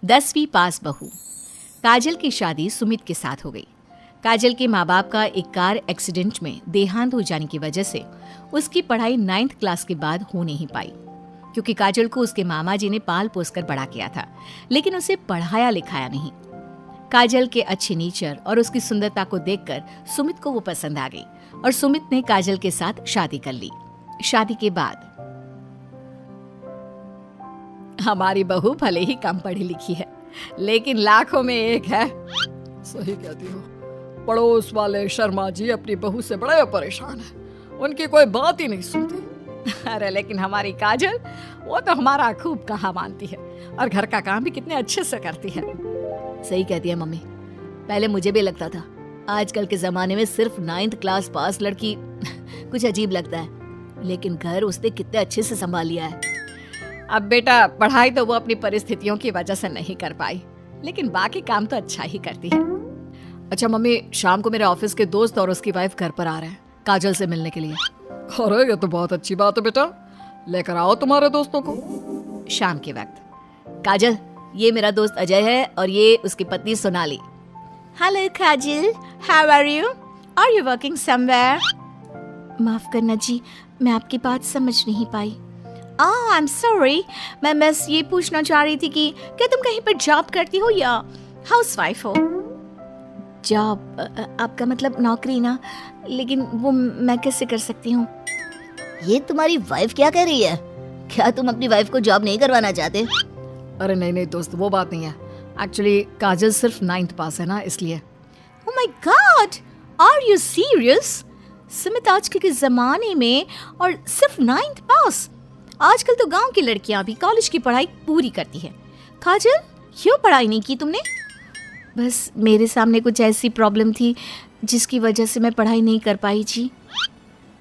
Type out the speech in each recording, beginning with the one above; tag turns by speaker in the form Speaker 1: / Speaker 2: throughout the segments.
Speaker 1: 10वीं पास बहू। काजल की शादी सुमित के साथ हो गई। काजल के माँ बाप का एक कार एक्सीडेंट में देहांत हो जाने की वजह से उसकी पढ़ाई 9th क्लास के बाद हो नहीं पाई, क्योंकि काजल को उसके मामा जी ने पाल पोस कर बड़ा किया था, लेकिन उसे पढ़ाया लिखाया नहीं। काजल के अच्छे नेचर और उसकी सुंदरता को देखकर सुमित को वो पसंद आ गई और सुमित ने काजल के साथ शादी कर ली। शादी के बाद हमारी बहू भले ही कम पढ़ी लिखी है, लेकिन लाखों में एक है।
Speaker 2: सही कहती हो। पड़ोस वाले शर्मा जी अपनी बहू से बड़े परेशान हैं। उनकी कोई बात ही नहीं सुनती।
Speaker 1: अरे लेकिन हमारी काजल, वो तो हमारा खूब कहा मानती है और घर का काम भी कितने अच्छे से करती है। सही कहती है मम्मी। पहले मुझे भी लगता था आजकल के जमाने में सिर्फ 9th क्लास पास लड़की कुछ अजीब लगता है, लेकिन घर उसने कितने अच्छे से संभाल लिया है। अब बेटा, पढ़ाई तो वो अपनी परिस्थितियों की वजह से नहीं कर पाई, लेकिन बाकी काम तो अच्छा ही करती है।
Speaker 2: अच्छा मम्मी, शाम को मेरे ऑफिस के दोस्त और उसकी वाइफ घर पर आ रहे हैं काजल से मिलने के लिए। अरे ये तो बहुत अच्छी बात है बेटा, लेकर आओ तुम्हारे दोस्तों को।
Speaker 1: शाम के वक्त, काजल, ये मेरा दोस्त अजय है और ये उसकी पत्नी Sonali. Hello Kajal, how are you? Are you working somewhere? माफ करना जी, मैं आपकी बात समझ नहीं पाई। आई एम सॉरी, मैं बस ये पूछना चाह रही थी कि क्या तुम कहीं पर जॉब करती हो या हाउसवाइफ हो? जॉब? आपका मतलब नौकरी ना, लेकिन वो मैं कैसे कर सकती हूँ?
Speaker 3: ये तुम्हारी वाइफ क्या कह रही है? क्या तुम अपनी वाइफ को जॉब नहीं करवाना चाहते?
Speaker 2: अरे नहीं दोस्त, वो बात नहीं है। एक्चुअली काजल सिर्फ 9th पास है ना, इसलिए।
Speaker 1: Oh my God, are you serious? Sumit, आजकल के जमाने में और सिर्फ 9th पास? आजकल तो गांव की लड़कियां भी कॉलेज की पढ़ाई पूरी करती है। काजल, क्यों पढ़ाई नहीं की तुमने? बस मेरे सामने कुछ ऐसी प्रॉब्लम थी जिसकी वजह से मैं पढ़ाई नहीं कर पाई जी।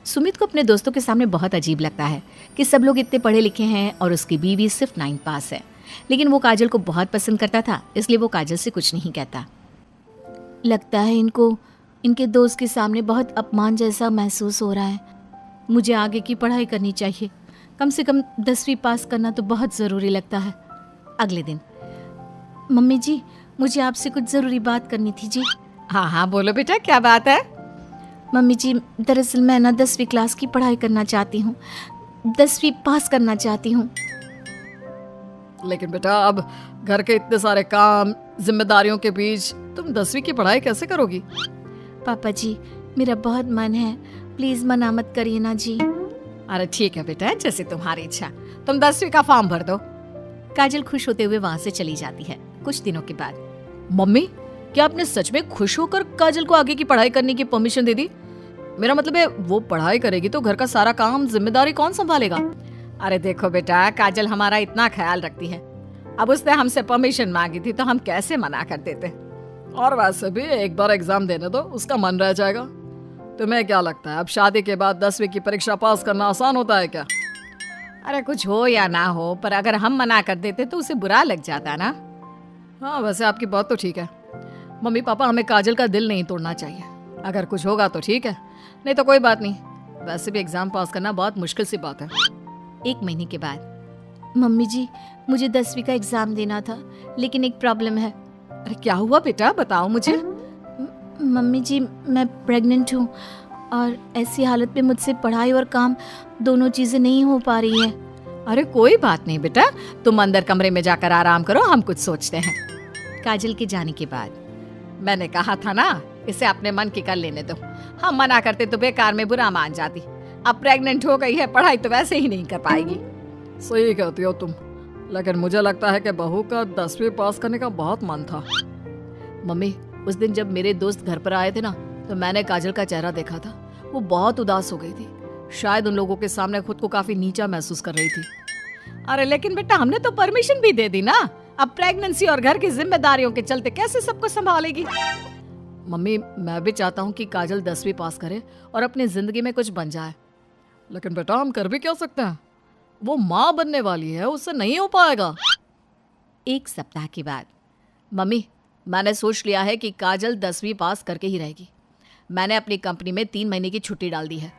Speaker 1: सुमित को अपने दोस्तों के सामने बहुत अजीब लगता है कि सब लोग इतने पढ़े लिखे हैं और उसकी बीवी सिर्फ 9th पास है, लेकिन वो काजल को बहुत पसंद करता था, इसलिए वो काजल से कुछ नहीं कहता। लगता है इनको इनके दोस्त के सामने बहुत अपमान जैसा महसूस हो रहा है। मुझे आगे की पढ़ाई करनी चाहिए, कम से कम 10वीं पास करना तो बहुत ज़रूरी लगता है। अगले दिन, मम्मी जी, मुझे आपसे कुछ ज़रूरी बात करनी थी जी।
Speaker 2: हाँ हाँ बोलो बेटा, क्या बात है?
Speaker 1: मम्मी जी, दरअसल मैं ना 10वीं क्लास की पढ़ाई करना चाहती हूँ, 10वीं पास करना चाहती हूँ।
Speaker 2: लेकिन बेटा, अब घर के इतने सारे काम, जिम्मेदारियों के बीच तुम 10वीं की पढ़ाई कैसे करोगी?
Speaker 1: पापा जी, मेरा बहुत मन है, प्लीज मना मत करिए ना जी।
Speaker 2: अरे ठीक है बेटा, जैसे तुम्हारी इच्छा। तुम 10वीं का फॉर्म भर दो।
Speaker 1: काजल खुश होते हुए वहाँ से चली जाती है। कुछ दिनों के बाद,
Speaker 2: मम्मी, क्या आपने सच में खुश होकर काजल को आगे की पढ़ाई करने की परमिशन दे दी? मेरा मतलब है, वो पढ़ाई करेगी तो घर का सारा काम, जिम्मेदारी कौन संभालेगा?
Speaker 1: अरे देखो बेटा, काजल हमारा इतना ख्याल रखती है, अब उसने हमसे परमिशन मांगी थी तो हम कैसे मना कर देते।
Speaker 2: और वैसे भी एक बार एग्जाम देने दो, उसका मन रह जाएगा। तुम्हें क्या लगता है, अब शादी के बाद 10वीं की परीक्षा पास करना आसान होता है क्या?
Speaker 1: अरे कुछ हो या ना हो, पर अगर हम मना कर देते तो उसे बुरा लग जाता ना।
Speaker 2: हाँ, वैसे आपकी बात तो ठीक है। मम्मी पापा, हमें काजल का दिल नहीं तोड़ना चाहिए। अगर कुछ होगा तो ठीक है, नहीं तो कोई बात नहीं। वैसे भी एग्जाम पास करना बहुत मुश्किल सी बात है।
Speaker 1: 1 महीने के बाद, मम्मी जी, मुझे 10वीं का एग्जाम देना था, लेकिन एक प्रॉब्लम है।
Speaker 2: अरे क्या हुआ बेटा, बताओ मुझे।
Speaker 1: मम्मी जी, मैं प्रेग्नेंट हूँ और ऐसी हालत में मुझसे पढ़ाई और काम दोनों चीजें नहीं हो पा रही है।
Speaker 2: अरे कोई बात नहीं बेटा, तुम अंदर कमरे में जाकर आराम करो, हम कुछ सोचते हैं।
Speaker 1: काजल के जाने के बाद,
Speaker 2: मैंने कहा था ना, इसे अपने मन की कर लेने दो। हम मना करते तो बेकार में बुरा मान जाती। अब प्रेग्नेंट हो गई है, पढ़ाई तो वैसे ही नहीं कर पाएगी। सही कहती हो तुम, लेकिन मुझे लगता है कि बहू का 10वीं पास करने का बहुत मन था।
Speaker 1: मम्मी, उस दिन जब मेरे दोस्त घर पर आए थे ना, तो मैंने काजल का चेहरा देखा था। वो बहुत उदास हो गई थी, शायद उन लोगों के सामने खुद को काफी नीचा महसूस कर रही थी।
Speaker 2: अरे लेकिन बेटा, हमने तो परमिशन भी दे दी ना। अब प्रेगनेंसी और घर की जिम्मेदारियों के चलते कैसे सबको संभालेगी? मम्मी, मैं भी चाहता हूँ कि काजल 10वीं पास करे और अपनी जिंदगी में कुछ बन जाए, लेकिन बेटा हम कर भी क्या सकते हैं? वो माँ बनने वाली है, उससे नहीं हो पाएगा।
Speaker 1: 1 सप्ताह के बाद, मम्मी, मैंने सोच लिया है कि काजल 10वीं पास करके ही रहेगी। मैंने अपनी कंपनी में 3 महीने की छुट्टी डाल दी है।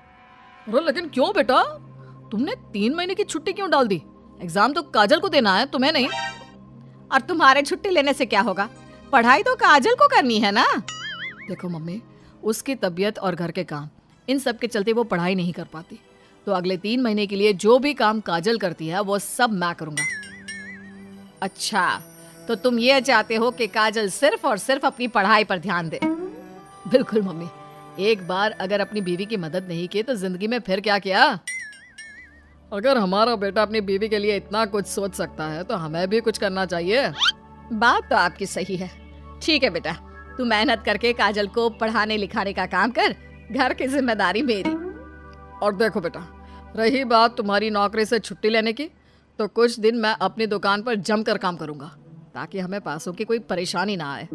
Speaker 2: अरे लेकिन क्यों बेटा, तुमने 3 महीने की छुट्टी क्यों डाल दी? एग्जाम तो काजल को देना है, तुम्हें नहीं। और तुम्हारे छुट्टी लेने से क्या होगा? पढ़ाई तो काजल को करनी है ना। देखो मम्मी, उसकी तबीयत और घर के काम, इन सब के चलते वो पढ़ाई नहीं कर पाती। तो अगले 3 महीने के लिए जो भी काम काजल करती है वो सब मैं करूंगा। अच्छा, तो तुम ये चाहते हो कि काजल सिर्फ और सिर्फ अपनी पढ़ाई पर ध्यान दे? बिल्कुल मम्मी, एक बार अगर अपनी बीवी की मदद नहीं की तो जिंदगी में फिर क्या किया? अगर हमारा बेटा अपनी बीवी के लिए इतना कुछ सोच सकता है तो हमें भी कुछ करना चाहिए। बात तो आपकी सही है। ठीक है बेटा, तू मेहनत करके काजल को पढ़ाने लिखाने का काम कर, घर की जिम्मेदारी मेरी। और देखो बेटा, रही बात तुम्हारी नौकरी से छुट्टी लेने की, तो कुछ दिन मैं अपनी दुकान पर जमकर काम करूंगा ताकि हमें पैसों की कोई परेशानी ना आए।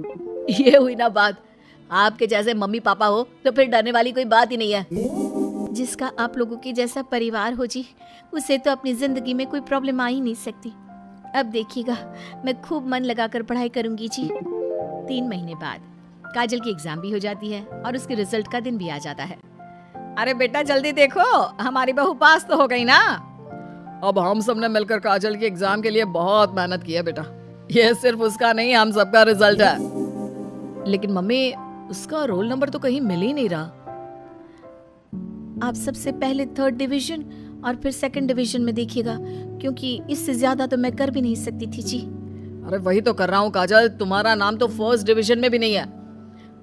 Speaker 2: ये हुई ना बात। आपके जैसे मम्मी पापा हो तो फिर डरने वाली कोई बात ही नहीं है।
Speaker 1: जिसका आप लोगों के जैसा परिवार हो जी, उसे तो अपनी जिंदगी में कोई प्रॉब्लम आ ही नहीं सकती। अब देखिएगा, मैं खूब मन लगाकर पढ़ाई करूंगी जी। 3 महीने बाद काजल की एग्जाम भी हो जाती है और उसके रिजल्ट का दिन भी आ जाता है।
Speaker 2: अरे बेटा जल्दी देखो, हमारी बहू पास तो हो गई ना। अब हम सब ने मिलकर काजल की एग्जाम के लिए बहुत मेहनत की है बेटा। ये सिर्फ उसका नहीं, हम सबका रिजल्ट है। लेकिन मम्मी, उसका रोल नंबर तो कहीं मिल ही नहीं रहा।
Speaker 1: आप सबसे पहले 3rd डिवीजन और फिर 2nd डिवीजन में देखिएगा, क्योंकि इससे ज्यादा तो मैं कर भी नहीं सकती थी जी।
Speaker 2: अरे वही तो कर रहा हूँ काजल, तुम्हारा नाम तो 1st डिवीजन में भी नहीं है।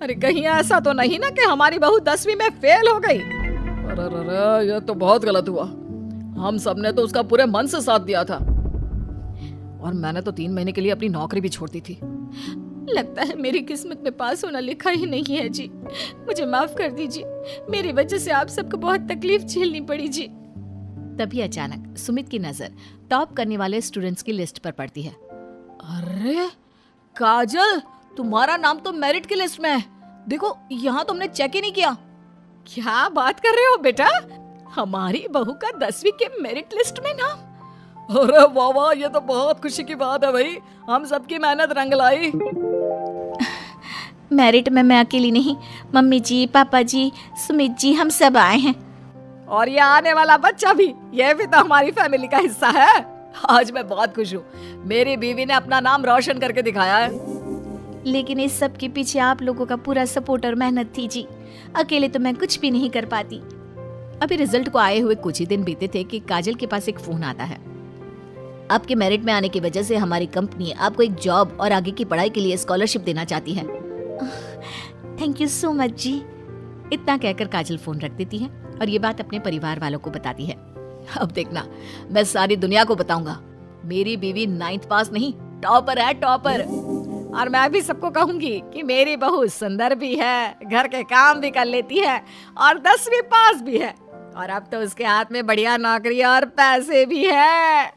Speaker 2: अरे कहीं ऐसा तो नहीं ना कि हमारी बहू 10वीं में फेल हो गई? अरे ये तो बहुत गलत हुआ। हम सब ने तो उसका पूरे मन से साथ दिया था, और मैंने तो 3 महीने के लिए अपनी नौकरी भी छोड़ दी थी।
Speaker 1: लगता है मेरी किस्मत में पास होना लिखा ही नहीं है जी। मुझे माफ कर दीजिए, मेरी वजह से आप सबको बहुत तकलीफ झेलनी पड़ी जी। तभी अचानक सुमित की नजर टॉप करने वाले स्टूडेंट्स की लिस्ट पर पड़ती है।
Speaker 2: अरे काजल, तुम्हारा नाम तो मेरिट की लिस्ट में है। देखो, यहाँ तुमने चेक ही नहीं किया। क्या बात कर रहे हो बेटा? हमारी बहू का 10वीं के मेरिट लिस्ट में नाम? अरे वाह वाह, ये तो बहुत खुशी की बात है भाई। हम सबकी मेहनत रंग लाई।
Speaker 1: मेरिट में मैं अकेली नहीं, मम्मी जी, पापा जी, सुमित जी, हम सब आए हैं।
Speaker 2: और ये आने वाला बच्चा भी, ये भी तो हमारी फैमिली का हिस्सा है। आज मैं बहुत खुश हूँ, मेरी बीवी ने अपना नाम रोशन करके दिखाया है।
Speaker 1: लेकिन इस सब के पीछे आप लोगों का पूरा सपोर्ट और मेहनत थी जी। अकेले तो मैं कुछ भी नहीं कर पाती।
Speaker 2: अभी रिजल्ट को आए हुए कुछ ही दिन बीते थे कि काजल के पास एक फोन आता है।
Speaker 3: आपके मेरिट में आने की वजह से हमारी कंपनी आपको एक जॉब और आगे की पढ़ाई के लिए स्कॉलरशिप देना चाहती है।
Speaker 1: थैंक यू सो मच जी।
Speaker 2: इतना कहकर काजल फोन रख देती है और ये बात अपने परिवार वालों को बताती है। अब देखना, मैं सारी दुनिया को बताऊंगा, मेरी बीवी 9th पास नहीं, टॉपर है, टॉपर। और मैं भी सबको कहूंगी कि मेरी बहू सुंदर भी है, घर के काम भी कर लेती है और 10वीं पास भी है, और अब तो उसके हाथ में बढ़िया नौकरी और पैसे भी है।